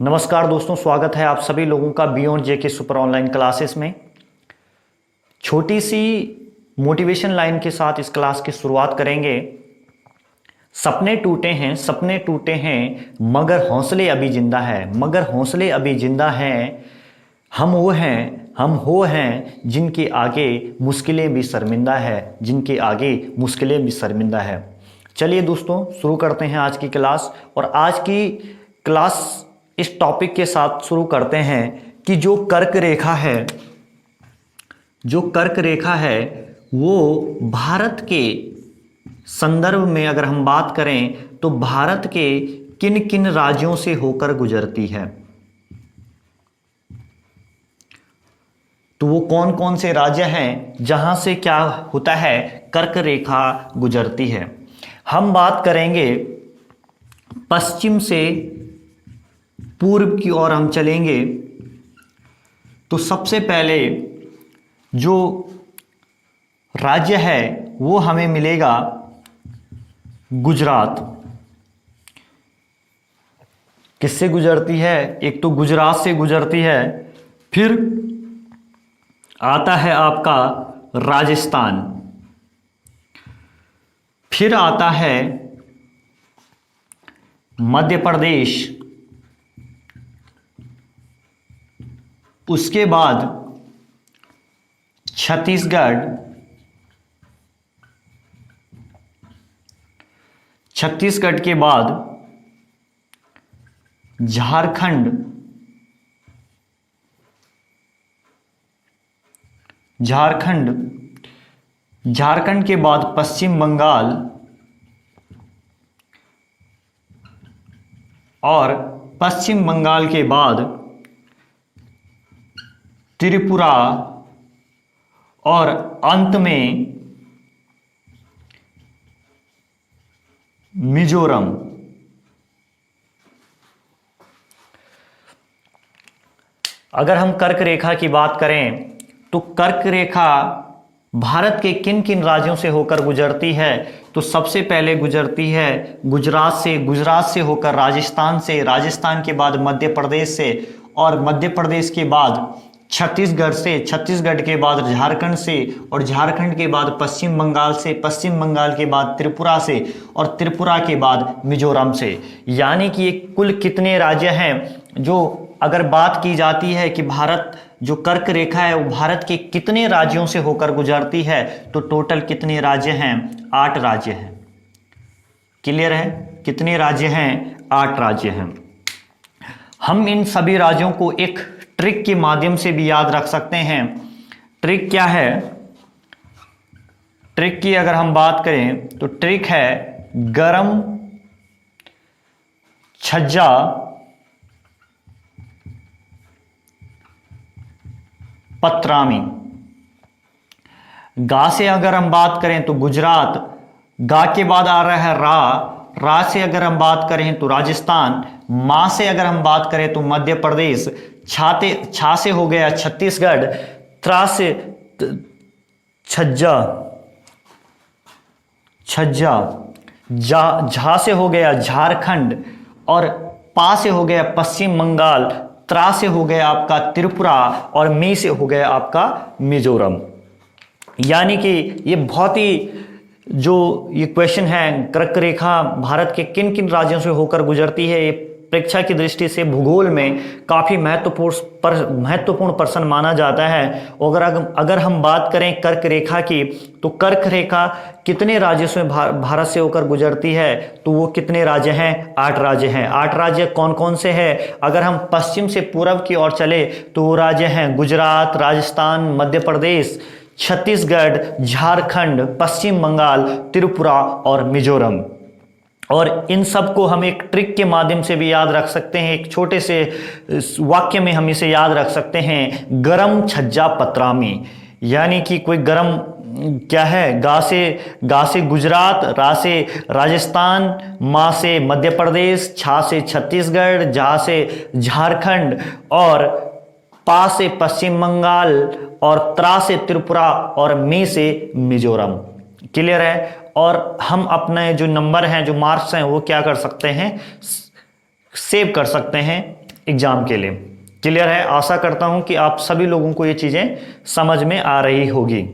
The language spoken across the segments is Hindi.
नमस्कार दोस्तों, स्वागत है आप सभी लोगों का बियॉन्ड जेके सुपर ऑनलाइन क्लासेस में। छोटी सी मोटिवेशन लाइन के साथ इस क्लास की शुरुआत करेंगे। सपने टूटे हैं मगर हौसले अभी जिंदा है, मगर हौसले अभी जिंदा हैं। हम वो हैं जिनके आगे मुश्किलें भी शर्मिंदा है, जिनके आगे मुश्किलें भी शर्मिंदा है। चलिए दोस्तों, शुरू करते हैं आज की क्लास। और आज की क्लास इस टॉपिक के साथ शुरू करते हैं कि जो कर्क रेखा है वो भारत के संदर्भ में अगर हम बात करें तो भारत के किन किन राज्यों से होकर गुजरती है। तो वो कौन कौन से राज्य हैं जहां से क्या होता है, कर्क रेखा गुजरती है। हम बात करेंगे पश्चिम से पूर्व की ओर हम चलेंगे तो सबसे पहले जो राज्य है वो हमें मिलेगा गुजरात। किससे गुजरती है? एक तो गुजरात से गुजरती है, फिर आता है आपका राजस्थान, फिर आता है मध्य प्रदेश, उसके बाद छत्तीसगढ़ के बाद झारखंड, झारखंड के बाद पश्चिम बंगाल और पश्चिम बंगाल के बाद त्रिपुरा और अंत में मिजोरम। अगर हम कर्क रेखा की बात करें तो कर्क रेखा भारत के किन किन राज्यों से होकर गुजरती है, तो सबसे पहले गुजरती है गुजरात से होकर राजस्थान से, राजस्थान के बाद मध्य प्रदेश से, और मध्य प्रदेश के बाद छत्तीसगढ़ से, छत्तीसगढ़ के बाद झारखंड से, और झारखंड के बाद पश्चिम बंगाल से, पश्चिम बंगाल के बाद त्रिपुरा से, और त्रिपुरा के बाद मिजोरम से। यानी कि ये कुल कितने राज्य हैं जो अगर बात की जाती है कि भारत जो कर्क रेखा है वो भारत के कितने राज्यों से होकर गुजरती है, तो टोटल कितने राज्य हैं? 8 राज्य हैं। क्लियर है? कितने राज्य हैं? 8 राज्य हैं। हम इन सभी राज्यों को एक ट्रिक के माध्यम से भी याद रख सकते हैं। ट्रिक क्या है? ट्रिक की अगर हम बात करें तो ट्रिक है गरम छज्जा पतरामी। गा से अगर हम बात करें तो गुजरात, गा के बाद आ रहा है रा से अगर हम बात करें तो राजस्थान, मां से अगर हम बात करें तो मध्य प्रदेश, छा से हो गया छत्तीसगढ़, त्रा से छज्जा, झा से हो गया झारखंड, और पा से हो गया पश्चिम बंगाल, त्रा से हो गया आपका त्रिपुरा, और मी से हो गया आपका मिजोरम। यानी कि ये बहुत ही जो ये क्वेश्चन है, कर्क रेखा भारत के किन किन राज्यों से होकर गुजरती है, ये परीक्षा की दृष्टि से भूगोल में काफ़ी महत्वपूर्ण प्रश्न माना जाता है। अगर हम बात करें कर्क रेखा की, तो कर्क रेखा कितने राज्यों से भारत से होकर गुजरती है, तो वो कितने राज्य हैं? 8 राज्य हैं। 8 राज्य कौन कौन से हैं? अगर हम पश्चिम से पूर्व की ओर चले तो वो राज्य हैं गुजरात, राजस्थान, मध्य प्रदेश, छत्तीसगढ़, झारखंड, पश्चिम बंगाल, त्रिपुरा और मिजोरम। और इन सब को हम एक ट्रिक के माध्यम से भी याद रख सकते हैं। एक छोटे से वाक्य में हम इसे याद रख सकते हैं, गरम छज्जा पतरामी। यानी कि कोई गरम क्या है? गा से गुजरात, रा से राजस्थान, मा से मध्य प्रदेश, छा से छत्तीसगढ़, झा से झारखंड, और पा से पश्चिम बंगाल, और त्रा से त्रिपुरा, और मी से मिजोरम। क्लियर है? और हम अपने जो नंबर हैं, जो मार्क्स हैं, वो क्या कर सकते हैं? सेव कर सकते हैं एग्जाम के लिए। क्लियर है? आशा करता हूं कि आप सभी लोगों को ये चीजें समझ में आ रही होगी।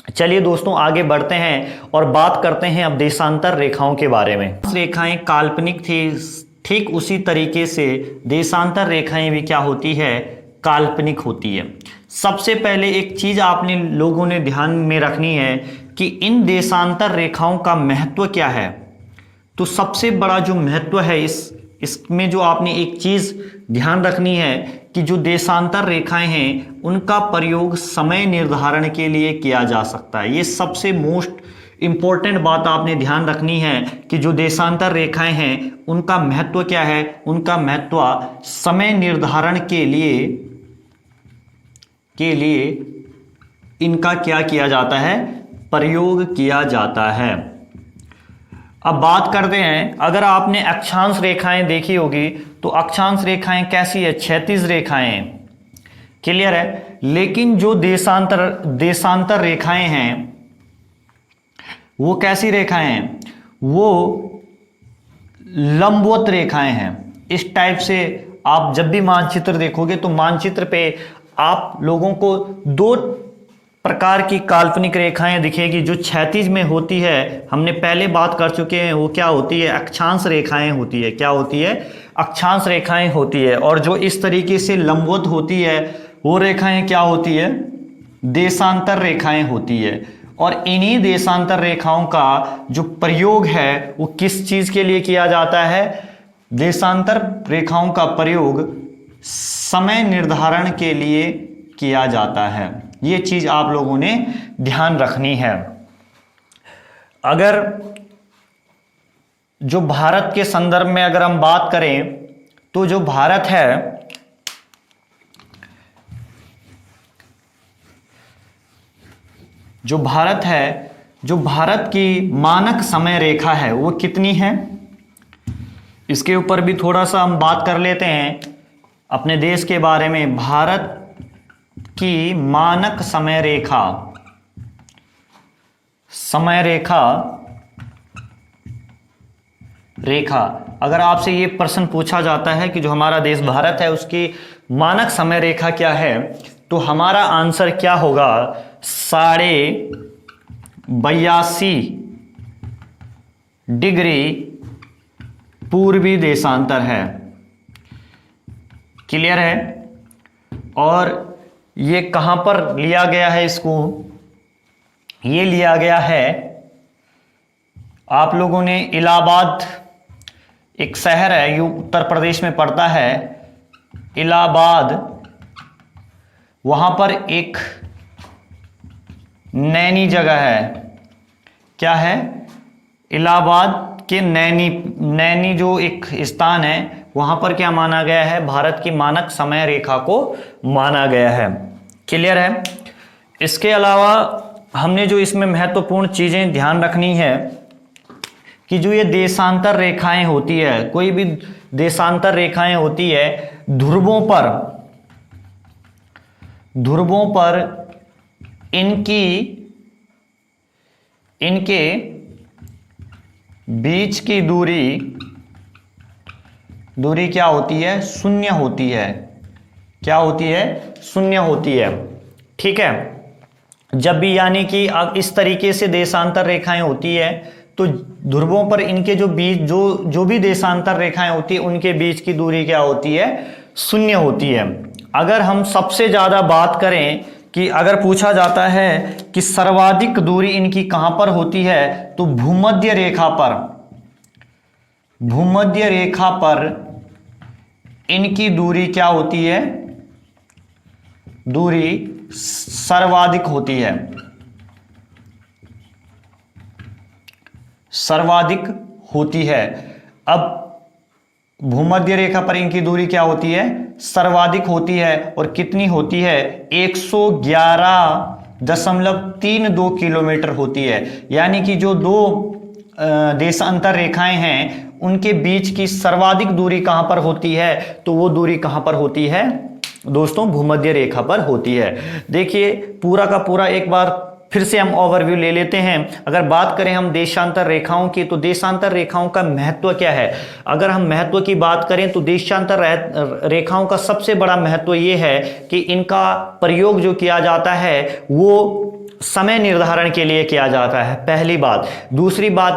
चलिए दोस्तों आगे बढ़ते हैं और बात करते हैं अब देशांतर रेखाओं के बारे में। रेखाएं काल्पनिक थी, ठीक उसी तरीके से देशांतर रेखाएं भी क्या होती है, काल्पनिक होती है। सबसे पहले एक चीज आपने लोगों ने ध्यान में रखनी है कि इन देशांतर रेखाओं का महत्व क्या है। तो सबसे बड़ा जो महत्व है इसमें जो आपने एक चीज ध्यान रखनी है कि जो देशांतर रेखाएं हैं उनका प्रयोग समय निर्धारण के लिए किया जा सकता है। ये सबसे मोस्ट इंपॉर्टेंट बात आपने ध्यान रखनी है कि जो देशांतर रेखाएं हैं उनका महत्व क्या है। उनका महत्व समय निर्धारण के लिए इनका क्या किया जाता है, प्रयोग किया जाता है। अब बात करते हैं, अगर आपने अक्षांश रेखाएं देखी होगी तो अक्षांश रेखाएं कैसी है, क्षैतिज रेखाएं। क्लियर है? लेकिन जो देशांतर रेखाएं हैं वो कैसी रेखाएं हैं, वो लंबवत रेखाएं हैं। इस टाइप से आप जब भी मानचित्र देखोगे तो मानचित्र पे आप लोगों को दो प्रकार की काल्पनिक रेखाएं दिखेगी। जो क्षैतिज में होती है, हमने पहले बात कर चुके हैं, वो क्या होती है, अक्षांश रेखाएं होती है। क्या होती है? अक्षांश रेखाएं होती है। और जो इस तरीके से लंबवत होती है वो रेखाएं क्या होती है, देशांतर रेखाएं होती है। और इन्हीं देशांतर रेखाओं का जो प्रयोग है वो किस चीज के लिए किया जाता है, देशांतर रेखाओं का प्रयोग समय निर्धारण के लिए किया जाता है। ये चीज आप लोगों ने ध्यान रखनी है। अगर जो भारत के संदर्भ में अगर हम बात करें तो जो भारत है, जो भारत की मानक समय रेखा है वो कितनी है, इसके ऊपर भी थोड़ा सा हम बात कर लेते हैं अपने देश के बारे में। भारत की मानक समय रेखा अगर आपसे ये प्रश्न पूछा जाता है कि जो हमारा देश भारत है उसकी मानक समय रेखा क्या है, तो हमारा आंसर क्या होगा, 82.5 डिग्री पूर्वी देशांतर है। क्लियर है? और ये कहां पर लिया गया है, इसको ये लिया गया है, आप लोगों ने इलाहाबाद एक शहर है, ये उत्तर प्रदेश में पड़ता है, इलाहाबाद, वहां पर एक नैनी जगह है। क्या है? इलाहाबाद के नैनी जो एक स्थान है वहां पर क्या माना गया है, भारत की मानक समय रेखा को माना गया है। क्लियर है? इसके अलावा हमने जो इसमें महत्वपूर्ण चीजें ध्यान रखनी है कि जो ये देशांतर रेखाएं होती है, कोई भी देशांतर रेखाएं होती है, ध्रुवों पर इनके बीच की दूरी क्या होती है, शून्य होती है। क्या होती है? शून्य होती है। ठीक है? जब भी यानी कि अब इस तरीके से देशांतर रेखाएं होती है तो ध्रुवों पर इनके जो भी देशांतर रेखाएं होती है उनके बीच की दूरी क्या होती है, शून्य होती है। अगर हम सबसे ज्यादा बात करें कि अगर पूछा जाता है कि सर्वाधिक दूरी इनकी कहां पर होती है, तो भूमध्य रेखा पर इनकी दूरी क्या होती है, दूरी सर्वाधिक होती है, सर्वाधिक होती है। अब भूमध्य रेखा पर इनकी दूरी क्या होती है, सर्वाधिक होती है। और कितनी होती है, 111.32 किलोमीटर होती है। यानी कि जो दो देशांतर रेखाएं हैं उनके बीच की सर्वाधिक दूरी कहां पर होती है, तो वो दूरी कहां पर होती है दोस्तों, भूमध्य रेखा पर होती है। देखिए पूरा का पूरा एक बार फिर से हम ओवरव्यू ले लेते हैं। अगर बात करें हम देशांतर रेखाओं की, तो देशांतर रेखाओं का महत्व क्या है? अगर हम महत्व की बात करें तो देशांतर रेखाओं का सबसे बड़ा महत्व ये है कि इनका प्रयोग जो किया जाता है वो समय निर्धारण के लिए किया जाता है, पहली बात। दूसरी बात,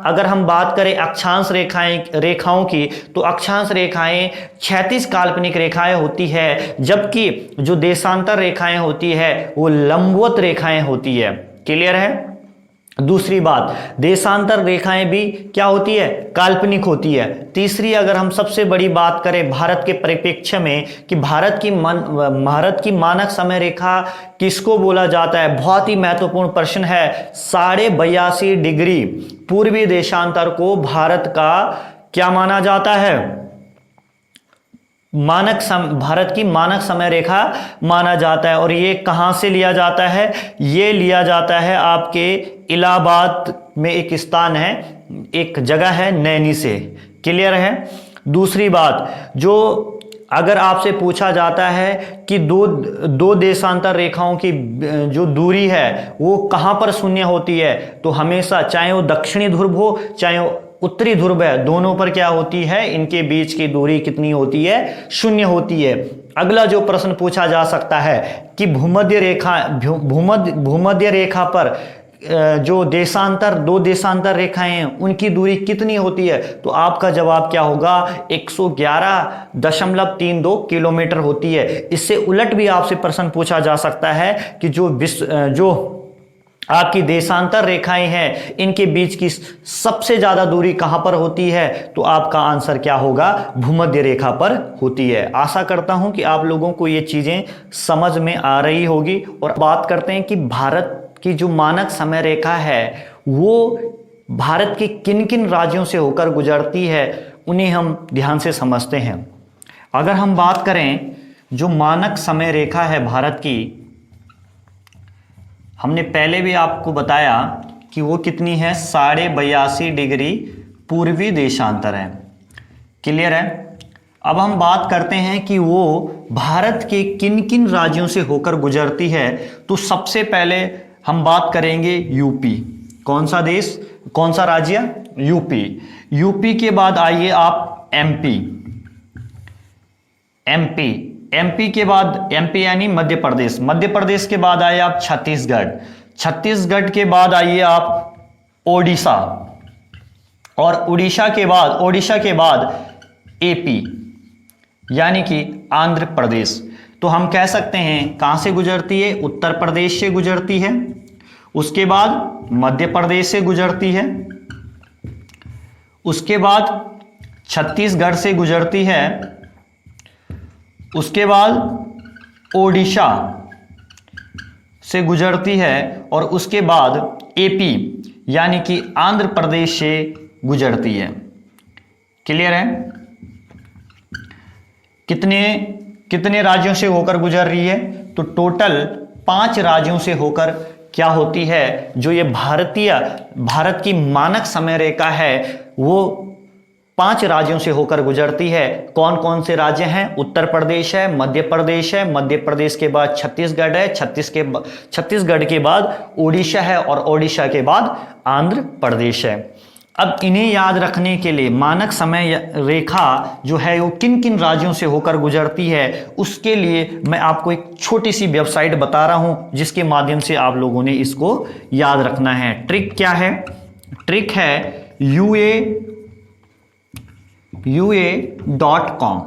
अगर हम बात करें अक्षांश रेखाओं की, तो अक्षांश रेखाएं क्षैतिज काल्पनिक रेखाएं होती है, जबकि जो देशांतर रेखाएं होती है वो लंबवत रेखाएं होती है। क्लियर है? दूसरी बात, देशांतर रेखाएं भी क्या होती है? काल्पनिक होती है। तीसरी, अगर हम सबसे बड़ी बात करें भारत के परिप्रेक्ष्य में कि भारत की मानक समय रेखा किसको बोला जाता है, बहुत ही महत्वपूर्ण प्रश्न है। 82.5 डिग्री पूर्वी देशांतर को भारत का क्या माना जाता है? भारत की मानक समय रेखा माना जाता है। और ये कहां से लिया जाता है? ये लिया जाता है आपके इलाहाबाद में एक स्थान है, एक जगह है नैनी से। क्लियर है? दूसरी बात, जो अगर आपसे पूछा जाता है कि दो देशांतर रेखाओं की जो दूरी है वो कहां पर शून्य होती है, तो हमेशा चाहे वो दक्षिणी ध्रुव हो चाहे वो उत्तरी ध्रुव है, दोनों पर क्या होती है? इनके बीच की दूरी कितनी होती है? शून्य होती है। अगला जो प्रश्न पूछा जा सकता है कि भूमध्य रेखा पर जो दो देशांतर रेखाएं हैं उनकी दूरी कितनी होती है, तो आपका जवाब क्या होगा? 111.32 किलोमीटर होती है। इससे उलट भी आपसे प्रश्न पूछा जा सकता है कि जो आपकी देशांतर रेखाएं हैं इनके बीच की सबसे ज्यादा दूरी कहां पर होती है, तो आपका आंसर क्या होगा? भूमध्य रेखा पर होती है। आशा करता हूं कि आप लोगों को ये चीजें समझ में आ रही होगी। और बात करते हैं कि भारत की जो मानक समय रेखा है वो भारत के किन किन राज्यों से होकर गुजरती है, उन्हें हम ध्यान से समझते हैं। अगर हम बात करें जो मानक समय रेखा है भारत की, हमने पहले भी आपको बताया कि वो कितनी है? 82.5 डिग्री पूर्वी देशांतर है। क्लियर है? अब हम बात करते हैं कि वो भारत के किन किन राज्यों से होकर गुजरती है। तो सबसे पहले हम बात करेंगे यूपी। कौन सा देश, कौन सा राज्य? यूपी। यूपी के बाद आइए आप एमपी। एमपी के बाद, एमपी यानी मध्य प्रदेश। मध्य प्रदेश के बाद आए आप छत्तीसगढ़। छत्तीसगढ़ के बाद आइए आप ओडिशा। और ओडिशा के बाद एपी यानी कि आंध्र प्रदेश। तो हम कह सकते हैं कहां से गुजरती है? उत्तर प्रदेश से गुजरती है, उसके बाद मध्य प्रदेश से गुजरती है, उसके बाद छत्तीसगढ़ से गुजरती है, उसके बाद ओडिशा से गुजरती है, और उसके बाद एपी यानी कि आंध्र प्रदेश से गुजरती है। क्लियर है? कितने राज्यों से होकर गुजर रही है? तो टोटल 5 राज्यों से होकर क्या होती है? जो ये भारत की मानक समय रेखा है वो 5 राज्यों से होकर गुजरती है। कौन कौन से राज्य हैं? उत्तर प्रदेश है, मध्य प्रदेश है, मध्य प्रदेश के बाद छत्तीसगढ़ है, छत्तीसगढ़ के बाद ओडिशा है, और ओडिशा के बाद आंध्र प्रदेश है। अब इन्हें याद रखने के लिए मानक समय रेखा जो है वो किन किन राज्यों से होकर गुजरती है, उसके लिए मैं आपको एक छोटी सी वेबसाइट बता रहा हूं जिसके माध्यम से आप लोगों ने इसको याद रखना है। ट्रिक क्या है? ट्रिक है ua.com।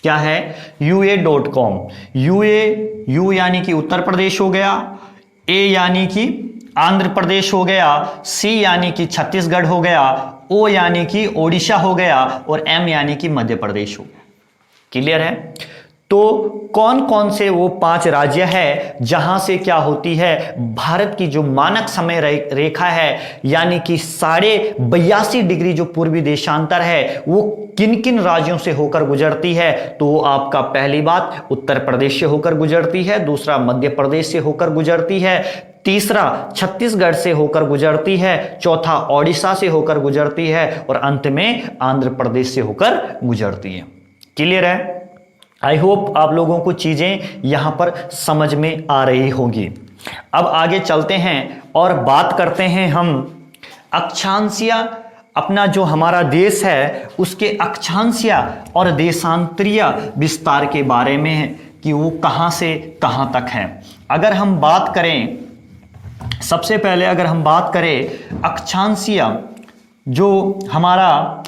क्या है? ua.com। यू यानी कि उत्तर प्रदेश हो गया, ए यानी कि आंध्र प्रदेश हो गया, सी यानी कि छत्तीसगढ़ हो गया, ओ यानी कि ओडिशा हो गया, और एम यानी कि मध्य प्रदेश हो गया। क्लियर है? तो कौन कौन से वो 5 राज्य है जहां से क्या होती है? भारत की जो मानक समय रेखा है यानी कि 82.5 डिग्री जो पूर्वी देशांतर है वो किन किन राज्यों से होकर गुजरती है? तो आपका पहली बात उत्तर प्रदेश से होकर गुजरती है, दूसरा मध्य प्रदेश से होकर गुजरती है, तीसरा छत्तीसगढ़ से होकर गुजरती है, चौथा ओडिशा से होकर गुजरती है, और अंत में आंध्र प्रदेश से होकर गुजरती है। क्लियर है? आई होप आप लोगों को चीज़ें यहाँ पर समझ में आ रही होंगी। अब आगे चलते हैं और बात करते हैं हम अक्षांशीय, अपना जो हमारा देश है उसके अक्षांशीय और देशांतरीय विस्तार के बारे में कि वो कहाँ से कहाँ तक है। अगर हम बात करें, सबसे पहले अगर हम बात करें अक्षांशीय, जो हमारा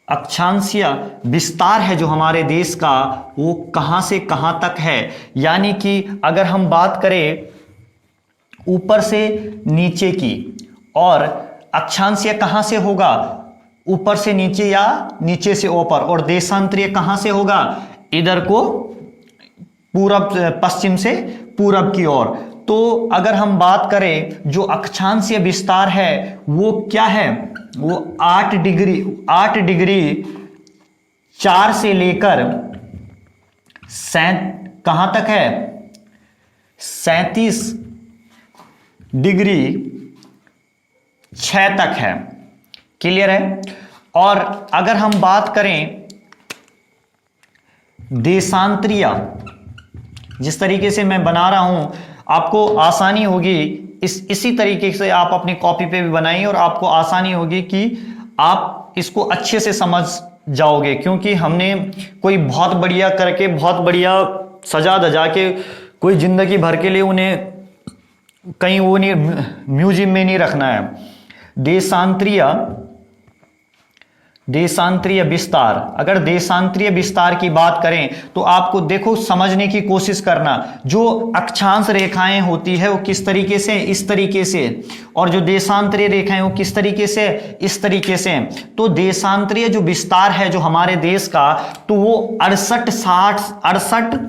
अक्षांशीय विस्तार है जो हमारे देश का, वो कहाँ से कहाँ तक है। यानी कि अगर हम बात करें ऊपर से नीचे की, और अक्षांशीय कहाँ से होगा, ऊपर से नीचे या नीचे से ऊपर, और देशांतरीय कहाँ से होगा, इधर को पूरब, पश्चिम से पूरब की ओर। तो अगर हम बात करें जो अक्षांशीय विस्तार है वो क्या है, वो 8 डिग्री 4 से लेकर कहां तक है, 37 डिग्री 6 तक है। क्लियर है। और अगर हम बात करें देशांतरीय, जिस तरीके से मैं बना रहा हूं आपको आसानी होगी, इसी तरीके से आप अपनी कॉपी पे भी बनाइए और आपको आसानी होगी कि आप इसको अच्छे से समझ जाओगे, क्योंकि हमने कोई बहुत बढ़िया करके, बहुत बढ़िया सजा धजा के कोई जिंदगी भर के लिए उन्हें कहीं वो नहीं, म्यूजियम में नहीं रखना है। देशांतरीय विस्तार, अगर देशांतरीय विस्तार की बात करें तो आपको देखो समझने की कोशिश करना, जो अक्षांश रेखाएं होती है वो किस तरीके से, इस तरीके से, और जो देशांतरीय रेखाएं वो किस तरीके से, इस तरीके से। तो देशांतरीय जो विस्तार है जो हमारे देश का, तो वो 68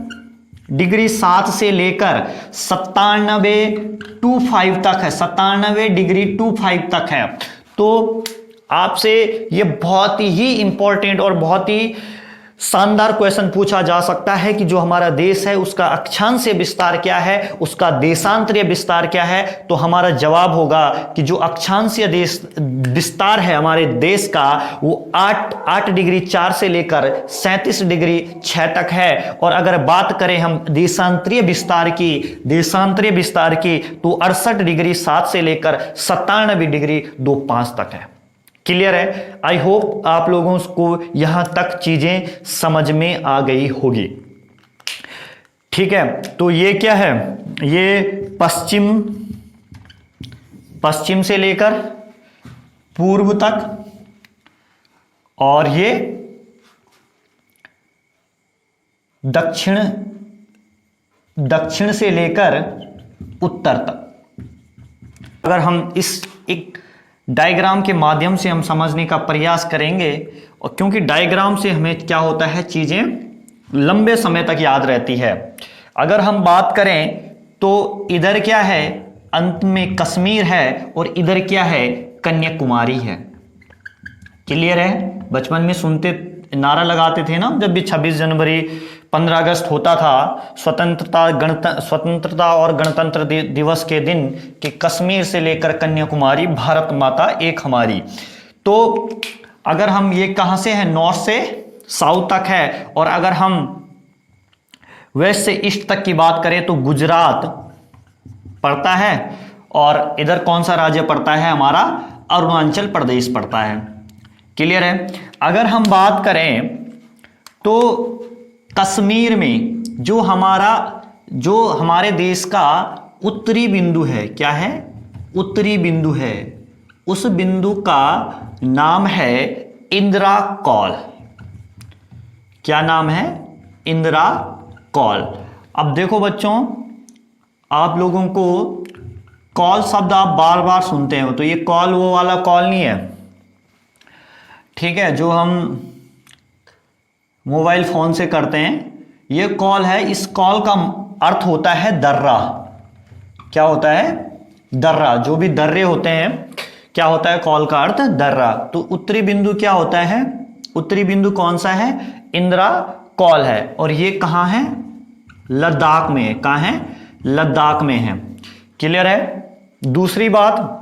डिग्री 7 से लेकर 97.25 तक है, 97 डिग्री 25 तक है। तो आपसे ये बहुत ही इंपॉर्टेंट और बहुत ही शानदार क्वेश्चन पूछा जा सकता है कि जो हमारा देश है उसका अक्षांशीय विस्तार क्या है, उसका देशांतरीय विस्तार क्या है। तो हमारा जवाब होगा कि जो अक्षांशीय विस्तार है हमारे देश का वो 8 डिग्री 4 से लेकर 37 डिग्री 6 तक है। और अगर बात करें हम देशांतरीय विस्तार की, तो 68 डिग्री 7 से लेकर 97 डिग्री 25 तक है। क्लियर है। आई होप आप लोगों को यहां तक चीजें समझ में आ गई होगी। ठीक है, तो ये क्या है, ये पश्चिम से लेकर पूर्व तक, और ये दक्षिण से लेकर उत्तर तक। अगर हम इस एक डायग्राम के माध्यम से हम समझने का प्रयास करेंगे, और क्योंकि डायग्राम से हमें क्या होता है, चीजें लंबे समय तक याद रहती है। अगर हम बात करें तो इधर क्या है, अंत में कश्मीर है, और इधर क्या है, कन्याकुमारी है। क्लियर है। बचपन में सुनते, नारा लगाते थे ना, जब भी 26 जनवरी 15 अगस्त होता था, स्वतंत्रता और गणतंत्र दिवस के दिन, कि कश्मीर से लेकर कन्याकुमारी भारत माता एक हमारी। तो अगर हम ये कहां से है, नॉर्थ से साउथ तक है। और अगर हम वेस्ट से ईस्ट तक की बात करें तो गुजरात पड़ता है, और इधर कौन सा राज्य पड़ता है, हमारा अरुणाचल प्रदेश पड़ता है। क्लियर है। अगर हम बात करें तो कश्मीर में जो हमारे देश का उत्तरी बिंदु है, क्या है, उत्तरी बिंदु है, उस बिंदु का नाम है इंदिरा कौल। क्या नाम है, इंदिरा कौल। अब देखो बच्चों, आप लोगों को कॉल शब्द आप बार बार सुनते हो, तो ये कॉल वो वाला कॉल नहीं है, ठीक है, जो हम मोबाइल फोन से करते हैं, ये कॉल है। इस कॉल का अर्थ होता है दर्रा। क्या होता है, दर्रा। जो भी दर्रे होते हैं, क्या होता है, कॉल का अर्थ दर्रा। तो उत्तरी बिंदु क्या होता है, उत्तरी बिंदु कौन सा है, इंदिरा कौल है। और ये कहाँ है, लद्दाख में है। कहाँ है, लद्दाख में है। क्लियर है। दूसरी बात,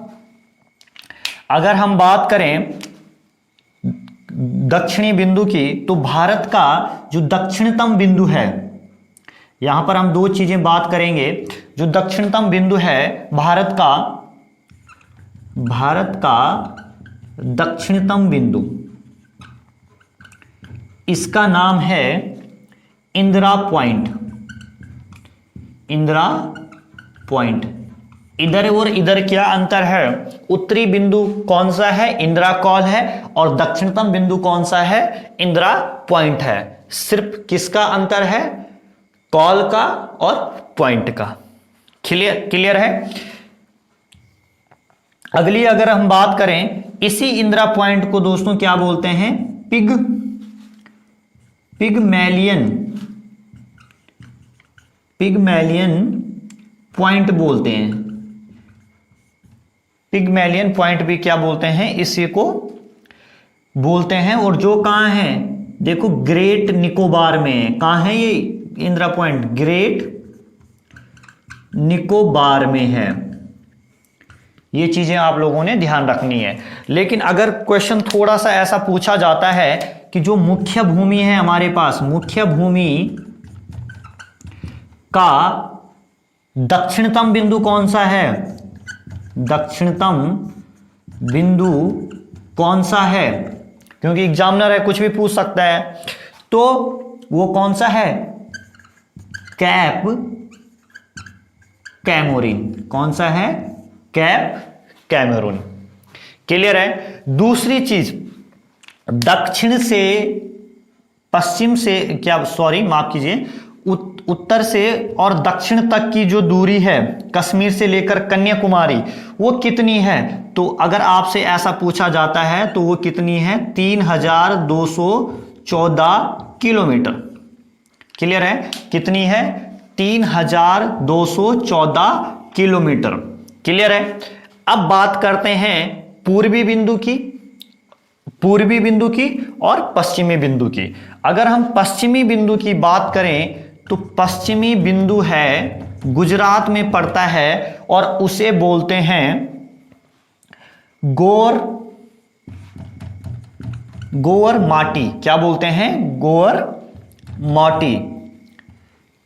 अगर हम बात करें दक्षिणी बिंदु की, तो भारत का जो दक्षिणतम बिंदु है, यहां पर हम दो चीजें बात करेंगे। जो दक्षिणतम बिंदु है भारत का दक्षिणतम बिंदु, इसका नाम है इंदिरा पॉइंट। इंदिरा पॉइंट। इधर और इधर क्या अंतर है? उत्तरी बिंदु कौन सा है? इंदिरा कॉल है। और दक्षिणतम बिंदु कौन सा है? इंदिरा पॉइंट है। सिर्फ किसका अंतर है? कॉल का और पॉइंट का। क्लियर है? अगली अगर हम बात करें, इसी इंदिरा पॉइंट को दोस्तों क्या बोलते हैं? पिगमेलियन पॉइंट बोलते हैं। पिगमेलियन पॉइंट भी क्या बोलते हैं? इसी को बोलते हैं। और जो कहां है? देखो ग्रेट निकोबार में है। कहां है ये इंदिरा पॉइंट? ग्रेट निकोबार में है। ये चीजें आप लोगों ने ध्यान रखनी है। लेकिन अगर क्वेश्चन थोड़ा सा ऐसा पूछा जाता है कि जो मुख्य भूमि है हमारे पास, मुख्य भूमि का दक्षिणतम बिंदु कौन सा है? दक्षिणतम बिंदु कौन सा है? क्योंकि एग्जामिनर है, कुछ भी पूछ सकता है। तो वो कौन सा है? Cap Comorin. कौन सा है? Cap Cameroon. क्लियर है? दूसरी चीज, दक्षिण से पश्चिम से माफ कीजिए, उत्तर से और दक्षिण तक की जो दूरी है कश्मीर से लेकर कन्याकुमारी, वो कितनी है? तो अगर आपसे ऐसा पूछा जाता है तो वो कितनी है? 3214 किलोमीटर। क्लियर है? कितनी है? 3214 किलोमीटर। क्लियर है? अब बात करते हैं पूर्वी बिंदु की और पश्चिमी बिंदु की। अगर हम पश्चिमी बिंदु की बात करें तो पश्चिमी बिंदु है गुजरात में पड़ता है और उसे बोलते हैं गोवर माटी। क्या बोलते हैं? गोवर माटी।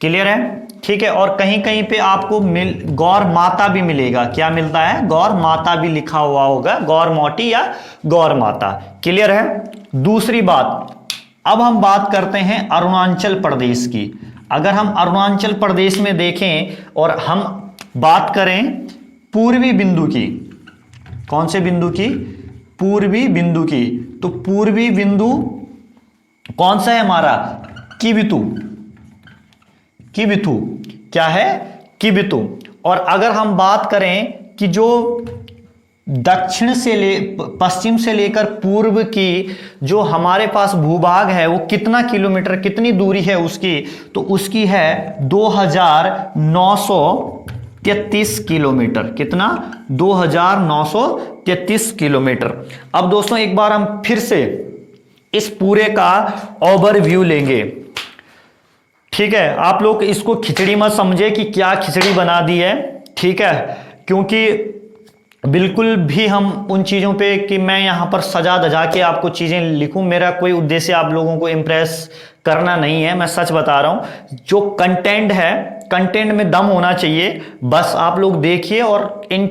क्लियर है? ठीक है। और कहीं कहीं पे आपको गौर माता भी मिलेगा। क्या मिलता है? गौर माता भी लिखा हुआ होगा, गौर मोटी या गौर माता। क्लियर है? दूसरी बात, अब हम बात करते हैं अरुणाचल प्रदेश की। अगर हम अरुणाचल प्रदेश में देखें और हम बात करें पूर्वी बिंदु की, कौन से बिंदु की? पूर्वी बिंदु की। तो पूर्वी बिंदु कौन सा है हमारा? किबिथु। क्या है? किबिथु। और अगर हम बात करें कि जो पश्चिम से लेकर पूर्व की जो हमारे पास भूभाग है वो कितना किलोमीटर, कितनी दूरी है उसकी? तो उसकी है 2933 किलोमीटर। कितना? 2933 किलोमीटर। अब दोस्तों एक बार हम फिर से इस पूरे का ओवरव्यू लेंगे। ठीक है? आप लोग इसको खिचड़ी मत समझे कि क्या खिचड़ी बना दी है। ठीक है? क्योंकि बिल्कुल भी हम उन चीज़ों पे कि मैं यहाँ पर सजा धजा के आपको चीज़ें लिखूं, मेरा कोई उद्देश्य आप लोगों को इम्प्रेस करना नहीं है। मैं सच बता रहा हूँ। जो कंटेंट है, कंटेंट में दम होना चाहिए। बस आप लोग देखिए और इन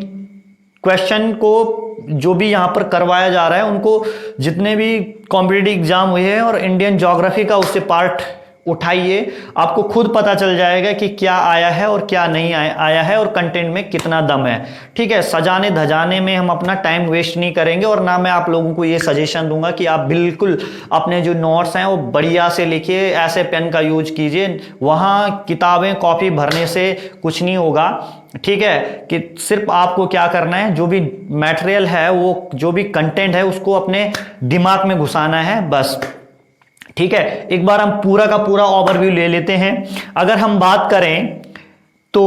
क्वेश्चन को जो भी यहाँ पर करवाया जा रहा है, उनको जितने भी कॉम्पिटिटिव एग्जाम हुए हैं और इंडियन ज्योग्राफी का, उससे पार्ट उठाइए। आपको खुद पता चल जाएगा कि क्या आया है और क्या नहीं आया है और कंटेंट में कितना दम है। ठीक है? सजाने धजाने में हम अपना टाइम वेस्ट नहीं करेंगे। और ना मैं आप लोगों को ये सजेशन दूंगा कि आप बिल्कुल अपने जो नोट्स हैं वो बढ़िया से लिखिए, ऐसे पेन का यूज कीजिए। वहाँ किताबें कॉपी भरने से कुछ नहीं होगा। ठीक है? कि सिर्फ आपको क्या करना है, जो भी मटेरियल है, वो जो भी कंटेंट है, उसको अपने दिमाग में घुसाना है, बस। ठीक है? एक बार हम पूरा का पूरा ओवरव्यू ले लेते हैं। अगर हम बात करें तो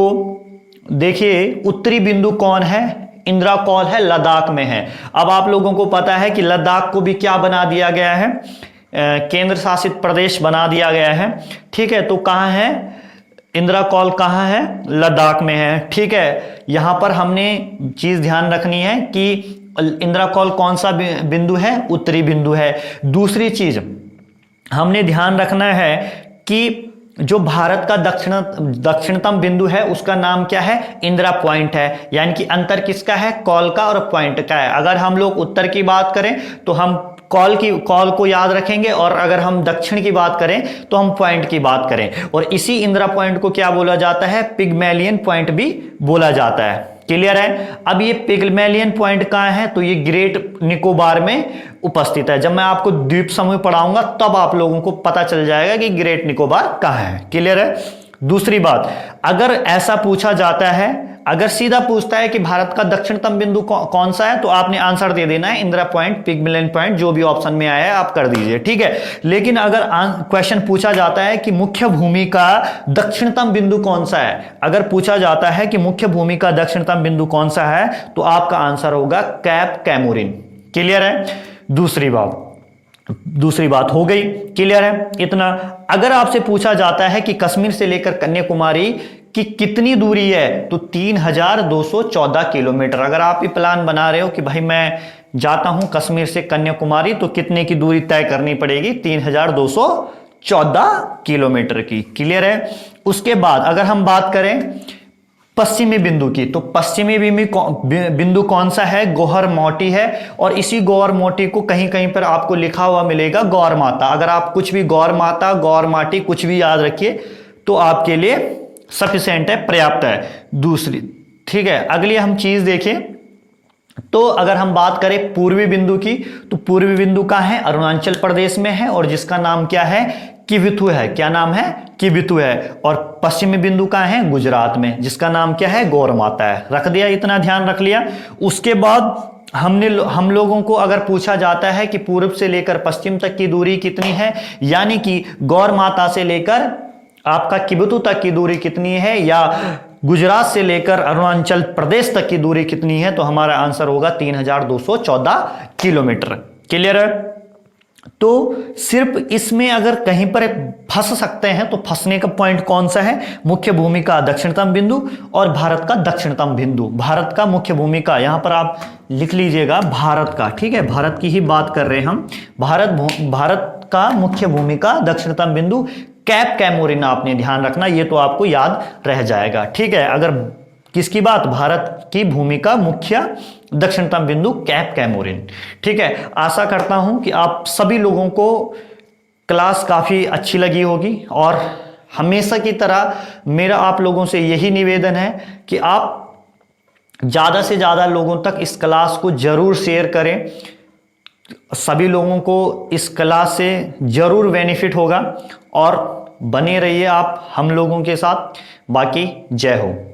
देखिए उत्तरी बिंदु कौन है? इंदिरा कॉल है, लद्दाख में है। अब आप लोगों को पता है कि लद्दाख को भी क्या बना दिया गया है? केंद्र शासित प्रदेश बना दिया गया है। ठीक है? तो कहां है इंदिरा कॉल? कहां है? लद्दाख में है। ठीक है? यहां पर हमने चीज ध्यान रखनी है कि इंदिरा कॉल कौन सा बिंदु है? उत्तरी बिंदु है। दूसरी चीज हमने ध्यान रखना है कि जो भारत का दक्षिणतम बिंदु है उसका नाम क्या है? इंदिरा पॉइंट है। यानी कि अंतर किसका है? कॉल का और पॉइंट का है। अगर हम लोग उत्तर की बात करें तो हम कॉल को याद रखेंगे, और अगर हम दक्षिण की बात करें तो हम पॉइंट की बात करें। और इसी इंदिरा पॉइंट को क्या बोला जाता है? पिग्मेलियन पॉइंट भी बोला जाता है। क्लियर है? अब ये पिग्मेलियन पॉइंट कहां है? तो ये ग्रेट निकोबार में उपस्थित है। जब मैं आपको द्वीप समूह पढ़ाऊंगा तब आप लोगों को पता चल जाएगा कि ग्रेट निकोबार कहां है। क्लियर है? दूसरी बात, अगर ऐसा पूछा जाता है, अगर सीधा पूछता है कि भारत का दक्षिणतम बिंदु कौन सा है, तो आपने आंसर दे देना है इंदिरा पॉइंट, पिग्मेलियन पॉइंट, जो भी ऑप्शन में आया है आप कर दीजिए। ठीक है? लेकिन अगर क्वेश्चन पूछा जाता है कि मुख्य भूमि का दक्षिणतम बिंदु कौन सा है, अगर पूछा जाता है कि मुख्य भूमि का दक्षिणतम बिंदु कौन सा है, तो आपका आंसर होगा कैप कैमोरिन। क्लियर है? दूसरी बात हो गई। क्लियर है? इतना। अगर आपसे पूछा जाता है कि कश्मीर से लेकर कन्याकुमारी की कितनी दूरी है, तो 3214 किलोमीटर। अगर आप ये प्लान बना रहे हो कि भाई मैं जाता हूं कश्मीर से कन्याकुमारी, तो कितने की दूरी तय करनी पड़ेगी? 3214 किलोमीटर की। क्लियर है? उसके बाद अगर हम बात करें पश्चिमी बिंदु की, तो पश्चिमी बिंदु कौन सा है? गौहर मोटी है। और इसी गौहर मोटी को कहीं कहीं पर आपको लिखा हुआ मिलेगा गौर माता। अगर आप कुछ भी गौर माता, गौर माटी कुछ भी याद रखिए तो आपके लिए सफिशिएंट है, पर्याप्त है। दूसरी, ठीक है, अगली हम चीज देखें तो अगर हम बात करें पूर्वी बिंदु की, तो पूर्वी बिंदु कहां है? अरुणाचल प्रदेश में है, और जिसका नाम क्या है? किबिथु है। क्या नाम है? किबिथु है। और पश्चिमी बिंदु कहां है? गुजरात में, जिसका नाम क्या है? गौर माता है। रख दिया? इतना ध्यान रख लिया। उसके बाद हम लोगों को अगर पूछा जाता है कि पूर्व से लेकर पश्चिम तक की दूरी कितनी है, यानी कि गौर माता से लेकर आपका किबिथु तक की दूरी कितनी है, या गुजरात से लेकर अरुणाचल प्रदेश तक की दूरी कितनी है, तो हमारा आंसर होगा 3214 किलोमीटर। क्लियर है? तो सिर्फ इसमें अगर कहीं पर फंस सकते हैं तो फंसने का पॉइंट कौन सा है? मुख्य भूमि का दक्षिणतम बिंदु और भारत का दक्षिणतम बिंदु। भारत का मुख्य भूमि का, यहां पर आप लिख लीजिएगा भारत का। ठीक है? भारत की ही बात कर रहे हैं हम। भारत का मुख्य भूमि का दक्षिणतम बिंदु कैप कैमोरिन, आपने ध्यान रखना, ये तो आपको याद रह जाएगा। ठीक है? अगर किसकी बात? भारत की भूमि का मुख्य दक्षिणतम बिंदु कैप कैमोरिन। ठीक है? आशा करता हूं कि आप सभी लोगों को क्लास काफी अच्छी लगी होगी, और हमेशा की तरह मेरा आप लोगों से यही निवेदन है कि आप ज्यादा से ज्यादा लोगों तक इस क्लास को जरूर शेयर करें। सभी लोगों को इस क्लास से जरूर बेनिफिट होगा, और बने रहिए आप हम लोगों के साथ। बाकी जय हो।